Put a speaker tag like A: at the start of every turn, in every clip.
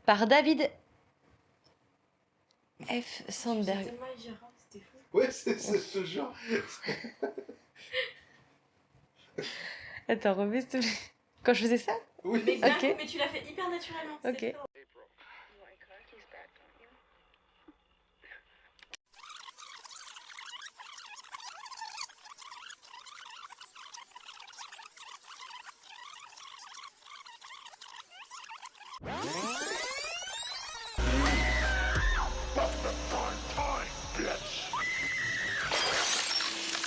A: par David F. Sandberg.
B: Ouais, c'est ce genre.
A: Attends, remets s'il te plaît. Quand je faisais ça?
B: Oui.
C: Mais, bien
A: Ok.
C: coup, mais tu l'as fait hyper naturellement.
A: Ok.
C: C'est fort.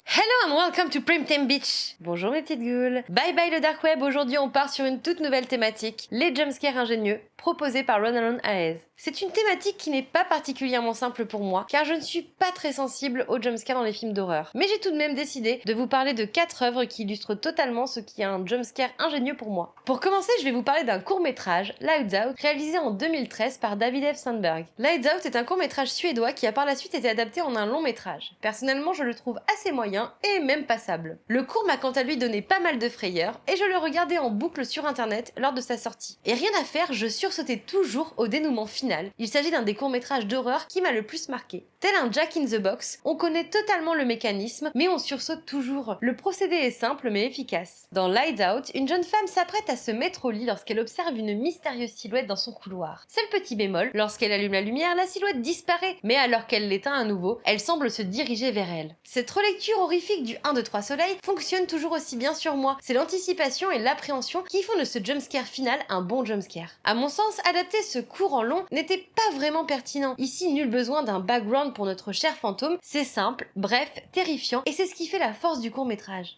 A: Hello and welcome to Primetime Beach. Bonjour mes petites goules. Bye bye le dark web, aujourd'hui on part sur une toute nouvelle thématique, les jumpscares ingénieux, proposés par Ronald Hayes. C'est une thématique qui n'est pas particulièrement simple pour moi, car je ne suis pas très sensible aux jumpscares dans les films d'horreur. Mais j'ai tout de même décidé de vous parler de 4 œuvres qui illustrent totalement ce qui est un jumpscare ingénieux pour moi. Pour commencer, je vais vous parler d'un court-métrage, Lights Out, réalisé en 2013 par David F. Sandberg. Lights Out est un court-métrage suédois qui a par la suite été adapté en un long-métrage. Personnellement, je le trouve assez moyen et même passable. Le court m'a quant à lui donné pas mal de frayeur et je le regardais en boucle sur internet lors de sa sortie. Et rien à faire, je sursautais toujours au dénouement final. Il s'agit d'un des courts-métrages d'horreur qui m'a le plus marqué. Tel un Jack in the Box, on connaît totalement le mécanisme, mais on sursaute toujours. Le procédé est simple mais efficace. Dans Lights Out, une jeune femme s'apprête à se mettre au lit lorsqu'elle observe une mystérieuse silhouette dans son couloir. Seul petit bémol, lorsqu'elle allume la lumière, la silhouette disparaît, mais alors qu'elle l'éteint à nouveau, elle semble se diriger vers elle. Cette relecture horrifique du 1, 2, 3 soleil fonctionne toujours aussi bien sur moi. C'est l'anticipation et l'appréhension qui font de ce jumpscare final un bon jumpscare. À mon sens, adapter ce court en long n'était pas vraiment pertinent. Ici, nul besoin d'un background pour notre cher fantôme, c'est simple, bref, terrifiant, et c'est ce qui fait la force du court-métrage.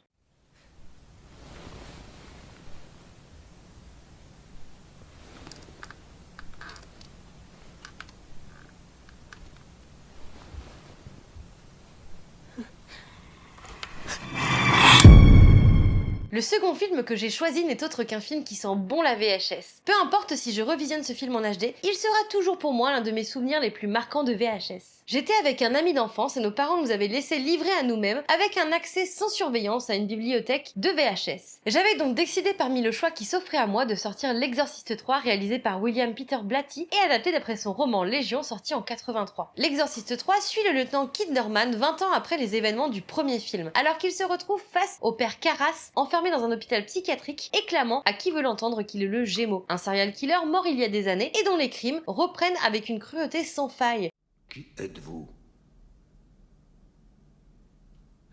A: Le second film que j'ai choisi n'est autre qu'un film qui sent bon la VHS. Peu importe si je revisionne ce film en HD, il sera toujours pour moi l'un de mes souvenirs les plus marquants de VHS. J'étais avec un ami d'enfance et nos parents nous avaient laissé livrer à nous-mêmes avec un accès sans surveillance à une bibliothèque de VHS. J'avais donc décidé parmi le choix qui s'offrait à moi de sortir L'Exorciste 3 réalisé par William Peter Blatty et adapté d'après son roman Légion sorti en 83. L'Exorciste 3 suit le lieutenant Kinderman 20 ans après les événements du premier film, alors qu'il se retrouve face au père Karras enfermé dans un hôpital psychiatrique et clamant à qui veut l'entendre qu'il est le Gémeaux, un serial killer mort il y a des années et dont les crimes reprennent avec une cruauté sans faille.
D: Qui êtes-vous?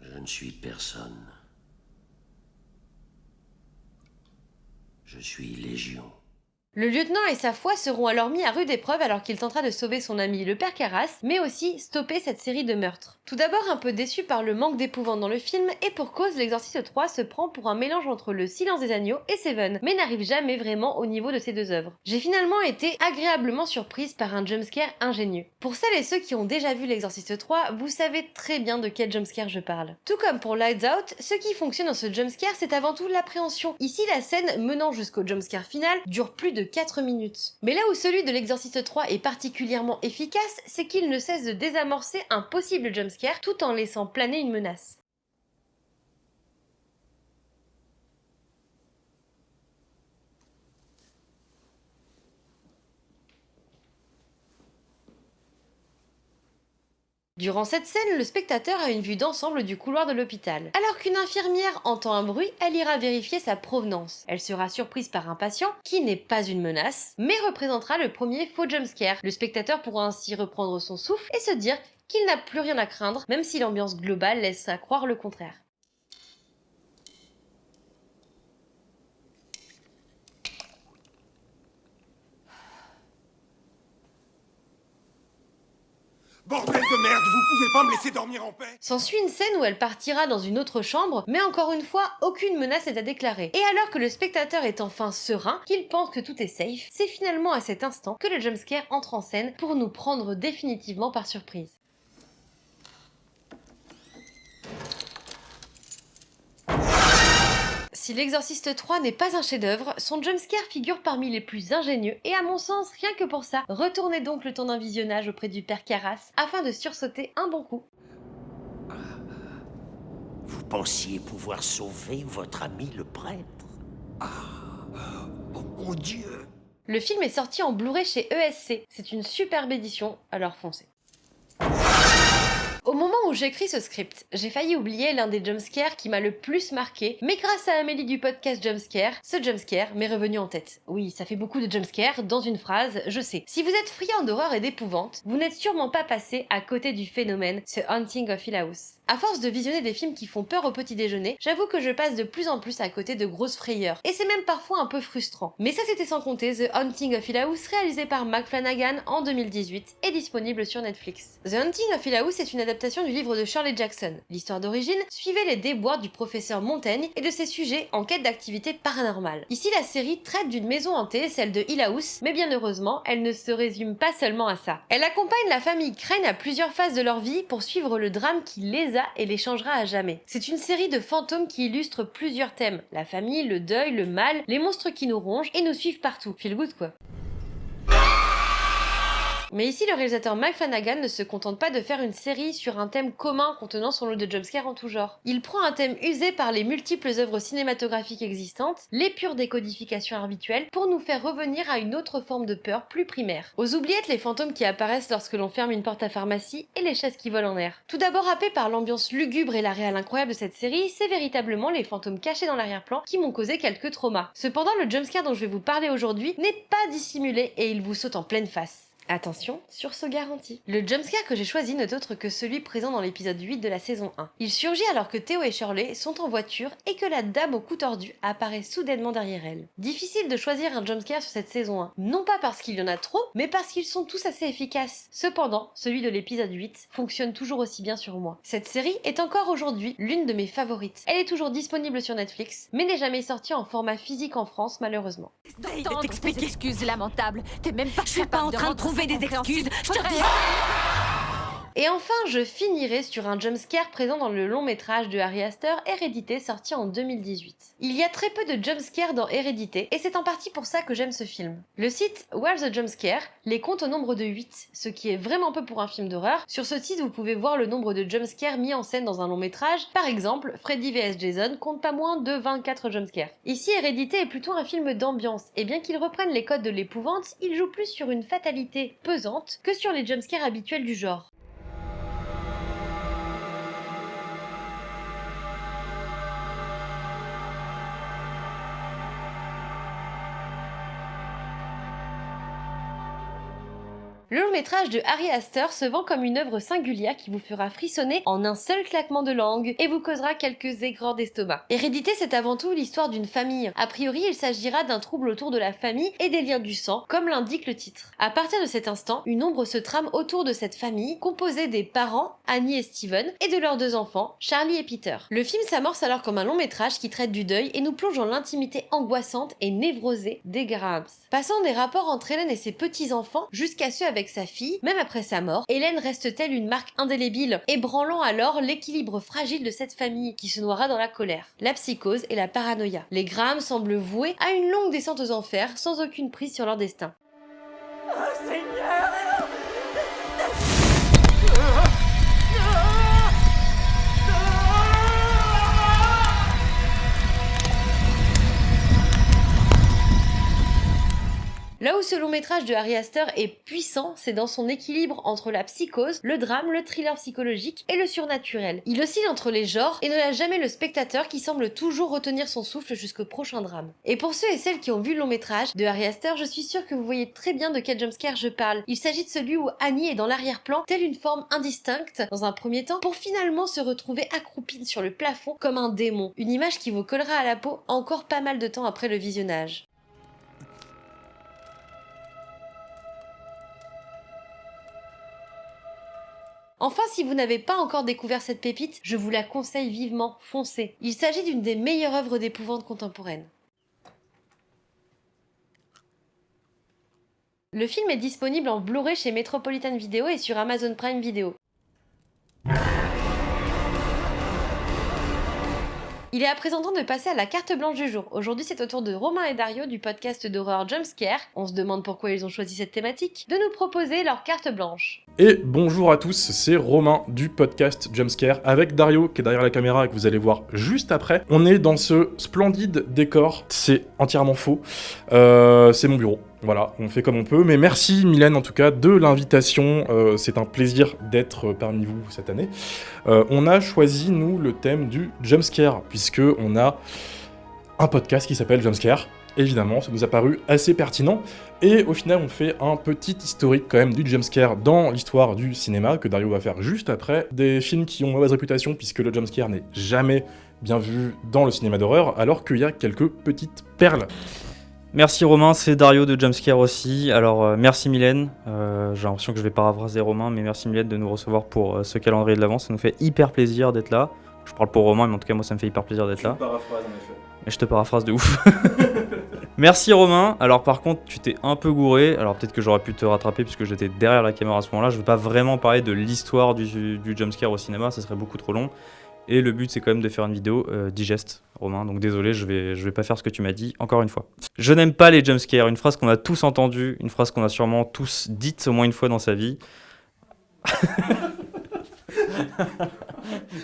D: Je ne suis personne. Je suis Légion.
A: Le lieutenant et sa foi seront alors mis à rude épreuve alors qu'il tentera de sauver son ami le père Karras, mais aussi stopper cette série de meurtres. Tout d'abord un peu déçu par le manque d'épouvante dans le film, et pour cause, L'Exorciste 3 se prend pour un mélange entre Le Silence des Agneaux et Seven, mais n'arrive jamais vraiment au niveau de ces deux œuvres. J'ai finalement été agréablement surprise par un jumpscare ingénieux. Pour celles et ceux qui ont déjà vu L'Exorciste 3, vous savez très bien de quel jumpscare je parle. Tout comme pour Lights Out, ce qui fonctionne dans ce jumpscare, c'est avant tout l'appréhension. Ici, la scène menant jusqu'au jumpscare final dure plus de 4 minutes. Mais là où celui de L'Exorciste 3 est particulièrement efficace, c'est qu'il ne cesse de désamorcer un possible jumpscare tout en laissant planer une menace. Durant cette scène, le spectateur a une vue d'ensemble du couloir de l'hôpital. Alors qu'une infirmière entend un bruit, elle ira vérifier sa provenance. Elle sera surprise par un patient, qui n'est pas une menace, mais représentera le premier faux jumpscare. Le spectateur pourra ainsi reprendre son souffle et se dire qu'il n'a plus rien à craindre, même si l'ambiance globale laisse à croire le contraire.
E: Bordel de merde, vous pouvez pas me laisser dormir en paix?
A: S'ensuit une scène où elle partira dans une autre chambre, mais encore une fois, aucune menace n'est à déclarer. Et alors que le spectateur est enfin serein, qu'il pense que tout est safe, c'est finalement à cet instant que le jumpscare entre en scène pour nous prendre définitivement par surprise. Si L'Exorciste 3 n'est pas un chef-d'œuvre, son jumpscare figure parmi les plus ingénieux et à mon sens, rien que pour ça, retournez donc le temps d'un visionnage auprès du père Karras afin de sursauter un bon coup.
D: Vous pensiez pouvoir sauver votre ami le prêtre? Oh mon Dieu!
A: Le film est sorti en Blu-ray chez ESC. C'est une superbe édition, alors foncez. Au moment où j'écris ce script, j'ai failli oublier l'un des jumpscares qui m'a le plus marqué, mais grâce à Amélie du podcast Jumpscare, ce jumpscare m'est revenu en tête. Oui, ça fait beaucoup de jumpscares dans une phrase, je sais. Si vous êtes friand d'horreur et d'épouvante, vous n'êtes sûrement pas passé à côté du phénomène The Haunting of Hill House. À force de visionner des films qui font peur au petit déjeuner, j'avoue que je passe de plus en plus à côté de grosses frayeurs, et c'est même parfois un peu frustrant. Mais ça c'était sans compter The Haunting of Hill House, réalisé par Mike Flanagan en 2018 et disponible sur Netflix. The Haunting of Hill House est une adaptation du livre de Shirley Jackson. L'histoire d'origine suivait les déboires du professeur Montaigne et de ses sujets en quête d'activité paranormale. Ici la série traite d'une maison hantée, celle de Hill House, mais bien heureusement, elle ne se résume pas seulement à ça. Elle accompagne la famille Crane à plusieurs phases de leur vie pour suivre le drame qui les a et les changera à jamais. C'est une série de fantômes qui illustre plusieurs thèmes, la famille, le deuil, le mal, les monstres qui nous rongent et nous suivent partout. Feel good quoi. Mais ici, le réalisateur Mike Flanagan ne se contente pas de faire une série sur un thème commun contenant son lot de jumpscares en tout genre. Il prend un thème usé par les multiples œuvres cinématographiques existantes, les pures décodifications habituelles, pour nous faire revenir à une autre forme de peur plus primaire. Aux oubliettes, les fantômes qui apparaissent lorsque l'on ferme une porte à pharmacie et les chaises qui volent en l'air. Tout d'abord happé par l'ambiance lugubre et la réal incroyable de cette série, c'est véritablement les fantômes cachés dans l'arrière-plan qui m'ont causé quelques traumas. Cependant, le jumpscare dont je vais vous parler aujourd'hui n'est pas dissimulé et il vous saute en pleine face. Attention, sursaut garanti. Le jumpscare que j'ai choisi n'est autre que celui présent dans l'épisode 8 de la saison 1. Il surgit alors que Theo et Shirley sont en voiture et que la dame au cou tordu apparaît soudainement derrière elle. Difficile de choisir un jumpscare sur cette saison 1, non pas parce qu'il y en a trop, mais parce qu'ils sont tous assez efficaces. Cependant, celui de l'épisode 8 fonctionne toujours aussi bien sur moi. Cette série est encore aujourd'hui l'une de mes favorites. Elle est toujours disponible sur Netflix, mais n'est jamais sortie en format physique en France malheureusement.
C: De t'expliquer. Excuses lamentables. T'es même pas. Je suis pas en train de trouver des excuses. Je te dis.
A: Et enfin, je finirai sur un jumpscare présent dans le long métrage de Ari Aster, Hérédité, sorti en 2018. Il y a très peu de jumpscares dans Hérédité, et c'est en partie pour ça que j'aime ce film. Le site Where's the Jumpscare les compte au nombre de 8, ce qui est vraiment peu pour un film d'horreur. Sur ce site, vous pouvez voir le nombre de jumpscares mis en scène dans un long métrage. Par exemple, Freddy vs Jason compte pas moins de 24 jumpscares. Ici, Hérédité est plutôt un film d'ambiance, et bien qu'il reprenne les codes de l'épouvante, il joue plus sur une fatalité pesante que sur les jumpscares habituels du genre. Le long métrage de Ari Aster se vend comme une œuvre singulière qui vous fera frissonner en un seul claquement de langue et vous causera quelques aigreurs d'estomac. Hérédité, c'est avant tout l'histoire d'une famille. A priori, il s'agira d'un trouble autour de la famille et des liens du sang, comme l'indique le titre. À partir de cet instant, une ombre se trame autour de cette famille, composée des parents, Annie et Steven, et de leurs deux enfants, Charlie et Peter. Le film s'amorce alors comme un long métrage qui traite du deuil et nous plonge dans l'intimité angoissante et névrosée des Grahams. Passant des rapports entre Hélène et ses petits-enfants jusqu'à ceux avec sa fille, même après sa mort, Hélène reste-t-elle une marque indélébile, ébranlant alors l'équilibre fragile de cette famille qui se noiera dans la colère, la psychose et la paranoïa. Les Graham semblent voués à une longue descente aux enfers sans aucune prise sur leur destin.
C: Oh Seigneur!
A: Là où ce long métrage de Ari Aster est puissant, c'est dans son équilibre entre la psychose, le drame, le thriller psychologique et le surnaturel. Il oscille entre les genres et ne lâche jamais le spectateur qui semble toujours retenir son souffle jusqu'au prochain drame. Et pour ceux et celles qui ont vu le long métrage de Ari Aster, je suis sûre que vous voyez très bien de quel jumpscare je parle. Il s'agit de celui où Annie est dans l'arrière-plan, telle une forme indistincte dans un premier temps, pour finalement se retrouver accroupie sur le plafond comme un démon. Une image qui vous collera à la peau encore pas mal de temps après le visionnage. Enfin, si vous n'avez pas encore découvert cette pépite, je vous la conseille vivement, foncez. Il s'agit d'une des meilleures œuvres d'épouvante contemporaine. Le film est disponible en Blu-ray chez Metropolitan Video et sur Amazon Prime Video. Il est à présent temps de passer à la carte blanche du jour. Aujourd'hui, c'est au tour de Romain et Dario du podcast d'horreur Jumpscare. On se demande pourquoi ils ont choisi cette thématique, de nous proposer leur carte blanche.
F: Et bonjour à tous, c'est Romain du podcast Jumpscare avec Dario qui est derrière la caméra et que vous allez voir juste après. On est dans ce splendide décor, c'est entièrement faux, c'est mon bureau. Voilà, on fait comme on peut, mais merci Mylène en tout cas de l'invitation, c'est un plaisir d'être parmi vous cette année. On a choisi nous le thème du jumpscare, puisque on a un podcast qui s'appelle Jumpscare, évidemment, ça nous a paru assez pertinent, et au final on fait un petit historique quand même du jumpscare dans l'histoire du cinéma, que Dario va faire juste après, des films qui ont mauvaise réputation, puisque le jumpscare n'est jamais bien vu dans le cinéma d'horreur, alors qu'il y a quelques petites perles.
G: Merci Romain, c'est Dario de Jumpscare aussi. Alors merci Mylène, j'ai l'impression que je vais paraphraser Romain, mais merci Mylène de nous recevoir pour ce calendrier de l'avant, ça nous fait hyper plaisir d'être là. Je parle pour Romain, mais en tout cas moi ça me fait hyper plaisir d'être là.
F: Paraphrase en effet.
G: Et je te paraphrase de ouf. Merci Romain, alors par contre tu t'es un peu gouré, alors peut-être que j'aurais pu te rattraper puisque j'étais derrière la caméra à ce moment-là, je ne vais pas vraiment parler de l'histoire du jumpscare au cinéma, ça serait beaucoup trop long. Et le but c'est quand même de faire une vidéo digeste, Romain, donc désolé, je vais pas faire ce que tu m'as dit, encore une fois. Je n'aime pas les jumpscares, une phrase qu'on a tous entendue, une phrase qu'on a sûrement tous dite au moins une fois dans sa vie.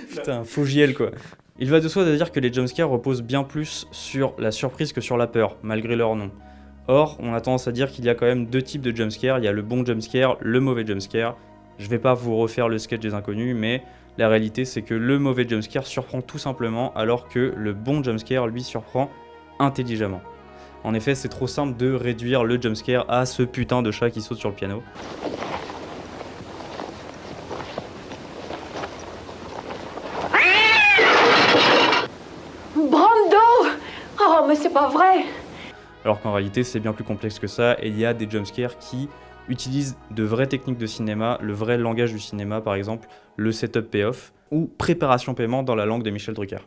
G: Putain, faux JL quoi. Il va de soi de dire que les jumpscares reposent bien plus sur la surprise que sur la peur, malgré leur nom. Or, on a tendance à dire qu'il y a quand même deux types de jumpscares, il y a le bon jumpscare, le mauvais jumpscare. Je vais pas vous refaire le sketch des inconnus, mais la réalité c'est que le mauvais jumpscare surprend tout simplement, alors que le bon jumpscare lui surprend intelligemment. En effet, c'est trop simple de réduire le jumpscare à ce putain de chat qui saute sur le piano.
C: Brando! Oh, mais c'est pas vrai!
G: Alors qu'en réalité c'est bien plus complexe que ça, et il y a des jumpscares qui utilisent de vraies techniques de cinéma, le vrai langage du cinéma par exemple, le setup payoff, ou préparation paiement dans la langue de Michel Drucker.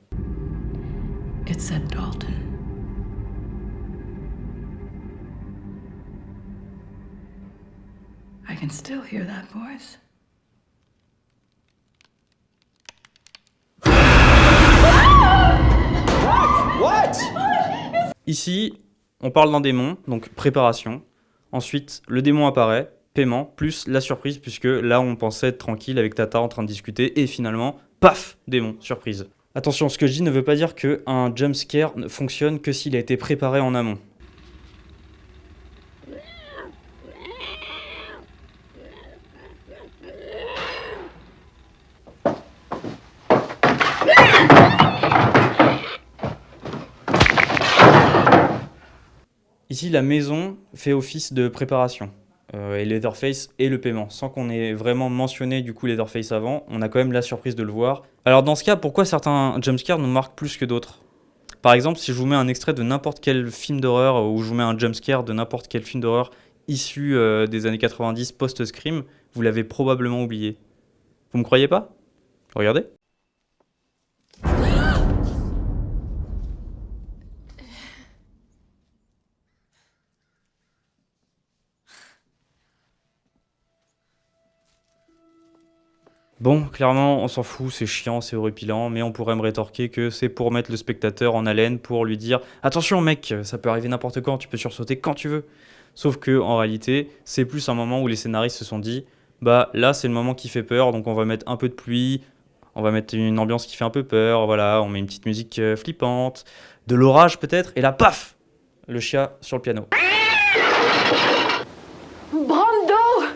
H: It said Dalton. I can still hear that voice.
G: Ici, on parle d'un démon, donc préparation. Ensuite, le démon apparaît, paiement, plus la surprise, puisque là on pensait être tranquille avec Tata en train de discuter, et finalement, paf, démon, surprise. Attention, ce que je dis ne veut pas dire qu'un jumpscare ne fonctionne que s'il a été préparé en amont. Ici, la maison fait office de préparation, et Leatherface est le paiement. Sans qu'on ait vraiment mentionné du coup Leatherface avant, on a quand même la surprise de le voir. Alors dans ce cas, pourquoi certains jumpscares nous marquent plus que d'autres ? Par exemple, si je vous mets un extrait de n'importe quel film d'horreur, ou je vous mets un jumpscare de n'importe quel film d'horreur issu des années 90 post-Scream, vous l'avez probablement oublié. Vous me croyez pas ? Regardez. Bon, clairement, on s'en fout, c'est chiant, c'est horripilant, mais on pourrait me rétorquer que c'est pour mettre le spectateur en haleine, pour lui dire « Attention mec, ça peut arriver n'importe quand, tu peux sursauter quand tu veux ». Sauf que en réalité, c'est plus un moment où les scénaristes se sont dit « Bah là, c'est le moment qui fait peur, donc on va mettre un peu de pluie, on va mettre une ambiance qui fait un peu peur, voilà, on met une petite musique flippante, de l'orage peut-être, et là, paf ! Le chat sur le piano. »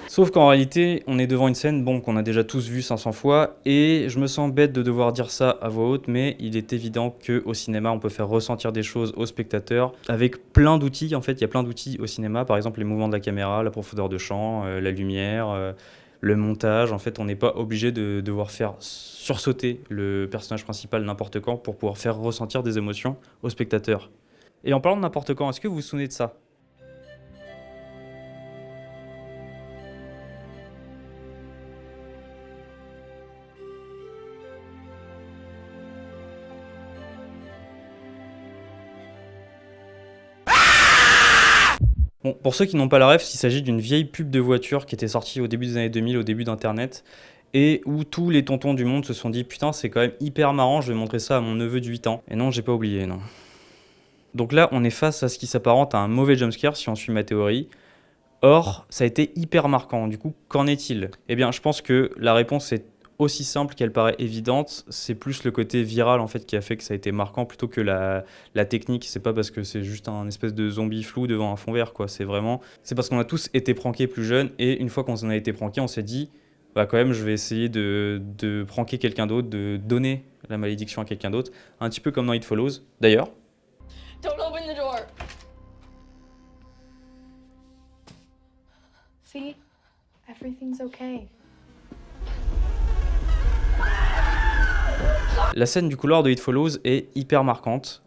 G: Sauf qu'en réalité, on est devant une scène qu'on a déjà tous vue 500 fois, et je me sens bête de devoir dire ça à voix haute, mais il est évident qu'au cinéma, on peut faire ressentir des choses aux spectateurs avec plein d'outils. En fait, il y a plein d'outils au cinéma, par exemple les mouvements de la caméra, la profondeur de champ, la lumière, le montage. En fait, on n'est pas obligé de devoir faire sursauter le personnage principal n'importe quand pour pouvoir faire ressentir des émotions aux spectateurs. Et en parlant de n'importe quand, est-ce que vous vous souvenez de ça ? Bon, pour ceux qui n'ont pas la ref, il s'agit d'une vieille pub de voiture qui était sortie au début des années 2000, au début d'Internet, et où tous les tontons du monde se sont dit « Putain, c'est quand même hyper marrant, je vais montrer ça à mon neveu de 8 ans. » Et non, j'ai pas oublié, non. Donc là, on est face à ce qui s'apparente à un mauvais jumpscare, si on suit ma théorie. Or, ça a été hyper marquant. Du coup, qu'en est-il ? Eh bien, je pense que la réponse est aussi simple qu'elle paraît évidente, c'est plus le côté viral en fait qui a fait que ça a été marquant plutôt que la technique. C'est pas parce que c'est juste un espèce de zombie flou devant un fond vert, quoi. C'est parce qu'on a tous été prankés plus jeunes, et une fois qu'on en a été prankés, on s'est dit bah quand même je vais essayer de pranker quelqu'un d'autre, de donner la malédiction à quelqu'un d'autre, un petit peu comme dans It Follows d'ailleurs.
C: Don't open the door.
H: See? Everything's okay.
G: La scène du couloir de It Follows est hyper marquante.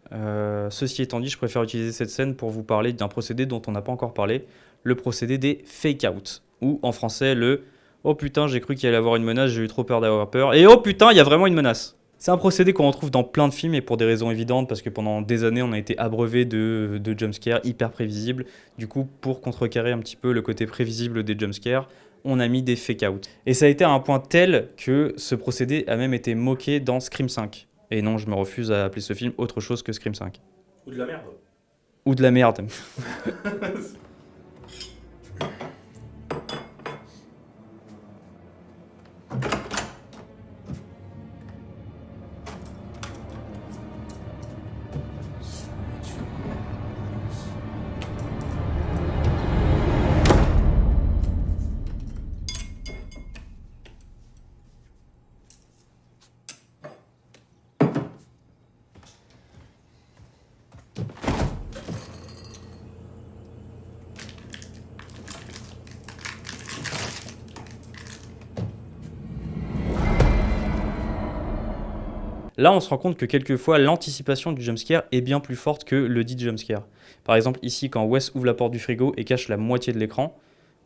G: Ceci étant dit, je préfère utiliser cette scène pour vous parler d'un procédé dont on n'a pas encore parlé, le procédé des fake-out, ou en français le « Oh putain, j'ai cru qu'il allait avoir une menace, j'ai eu trop peur d'avoir peur », et « Oh putain, il y a vraiment une menace ». C'est un procédé qu'on retrouve dans plein de films, et pour des raisons évidentes, parce que pendant des années, on a été abreuvé de jumpscares hyper prévisibles. Du coup, pour contrecarrer un petit peu le côté prévisible des jumpscares, on a mis des fake-out. Et ça a été à un point tel que ce procédé a même été moqué dans Scream 5. Et non, je me refuse à appeler ce film autre chose que Scream 5.
F: Ou de la merde.
G: Ou de la merde. Là, on se rend compte que quelquefois, l'anticipation du jumpscare est bien plus forte que le dit jumpscare. Par exemple, ici, quand Wes ouvre la porte du frigo et cache la moitié de l'écran,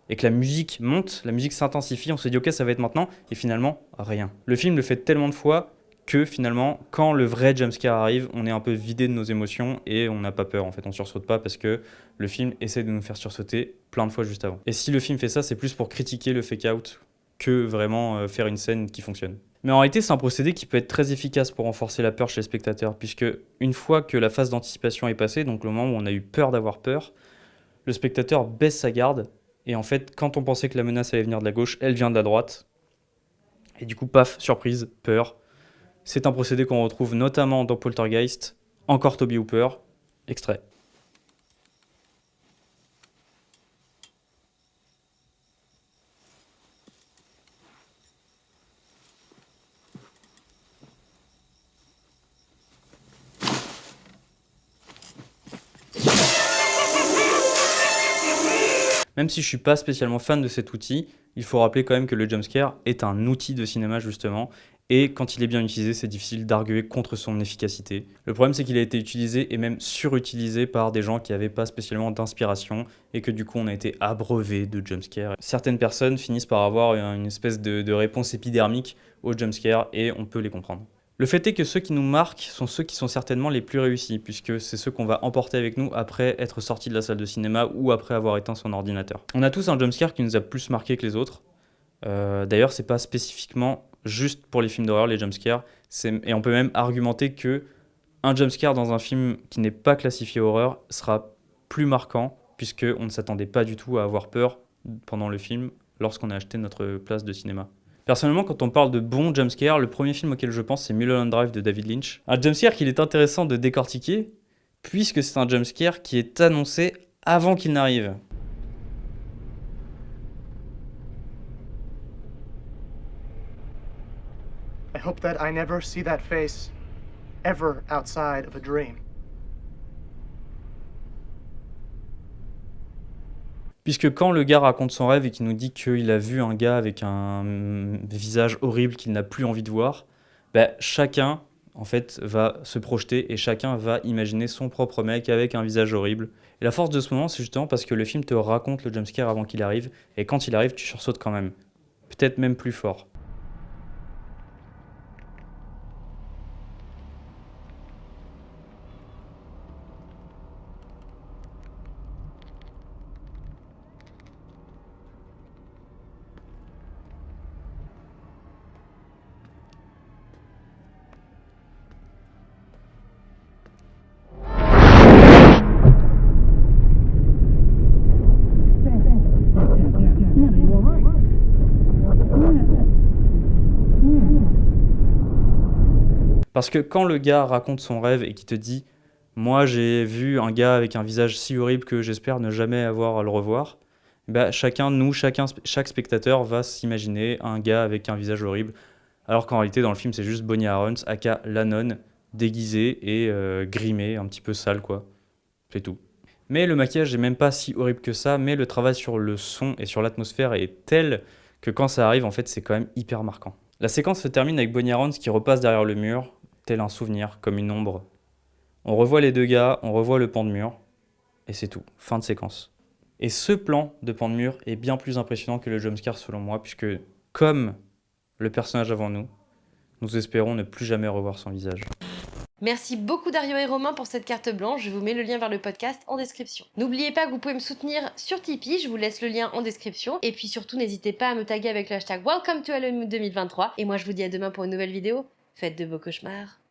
G: et que la musique monte, la musique s'intensifie, on se dit « Ok, ça va être maintenant », et finalement, rien. Le film le fait tellement de fois que finalement, quand le vrai jumpscare arrive, on est un peu vidé de nos émotions et on n'a pas peur. En fait, on sursaute pas parce que le film essaie de nous faire sursauter plein de fois juste avant. Et si le film fait ça, c'est plus pour critiquer le fake-out que vraiment faire une scène qui fonctionne. Mais en réalité, c'est un procédé qui peut être très efficace pour renforcer la peur chez les spectateurs, puisque une fois que la phase d'anticipation est passée, donc le moment où on a eu peur d'avoir peur, le spectateur baisse sa garde, et en fait, quand on pensait que la menace allait venir de la gauche, elle vient de la droite. Et du coup, paf, surprise, peur. C'est un procédé qu'on retrouve notamment dans Poltergeist, encore Toby Hooper, extrait. Même si je suis pas spécialement fan de cet outil, il faut rappeler quand même que le jumpscare est un outil de cinéma justement, et quand il est bien utilisé, c'est difficile d'arguer contre son efficacité. Le problème, c'est qu'il a été utilisé et même surutilisé par des gens qui n'avaient pas spécialement d'inspiration, et que du coup on a été abreuvé de jumpscares. Certaines personnes finissent par avoir une espèce de réponse épidermique au jumpscare, et on peut les comprendre. Le fait est que ceux qui nous marquent sont ceux qui sont certainement les plus réussis, puisque c'est ceux qu'on va emporter avec nous après être sorti de la salle de cinéma ou après avoir éteint son ordinateur. On a tous un jumpscare qui nous a plus marqué que les autres. D'ailleurs, c'est pas spécifiquement juste pour les films d'horreur, les jumpscares. Et on peut même argumenter que un jumpscare dans un film qui n'est pas classifié horreur sera plus marquant, puisqu'on ne s'attendait pas du tout à avoir peur pendant le film lorsqu'on a acheté notre place de cinéma. Personnellement, quand on parle de bons jumpscares, le premier film auquel je pense, c'est Mulholland Drive de David Lynch. Un jumpscare qu'il est intéressant de décortiquer, puisque c'est un jumpscare qui est annoncé avant qu'il n'arrive.
I: I hope that I never see that face ever outside of a dream.
G: Puisque quand le gars raconte son rêve et qu'il nous dit qu'il a vu un gars avec un visage horrible qu'il n'a plus envie de voir, chacun en fait va se projeter et chacun va imaginer son propre mec avec un visage horrible. Et la force de ce moment, c'est justement parce que le film te raconte le jumpscare avant qu'il arrive, et quand il arrive, tu sursautes quand même. Peut-être même plus fort. Parce que quand le gars raconte son rêve et qu'il te dit « Moi, j'ai vu un gars avec un visage si horrible que j'espère ne jamais avoir à le revoir », bah, chaque spectateur va s'imaginer un gars avec un visage horrible, alors qu'en réalité, dans le film, c'est juste Bonnie Aarons, aka la nonne, déguisée et grimée, un petit peu sale, quoi. C'est tout. Mais le maquillage n'est même pas si horrible que ça, mais le travail sur le son et sur l'atmosphère est tel que quand ça arrive, en fait, c'est quand même hyper marquant. La séquence se termine avec Bonnie Aarons qui repasse derrière le mur, tel un souvenir, comme une ombre. On revoit les deux gars, on revoit le pan de mur, et c'est tout. Fin de séquence. Et ce plan de pan de mur est bien plus impressionnant que le jumpscare selon moi, puisque, comme le personnage avant nous, nous espérons ne plus jamais revoir son visage.
A: Merci beaucoup Dario et Romain pour cette carte blanche, je vous mets le lien vers le podcast en description. N'oubliez pas que vous pouvez me soutenir sur Tipeee, je vous laisse le lien en description. Et puis surtout, n'hésitez pas à me taguer avec le hashtag Welcome to Halloween 2023. Et moi je vous dis à demain pour une nouvelle vidéo. Faites de beaux cauchemars.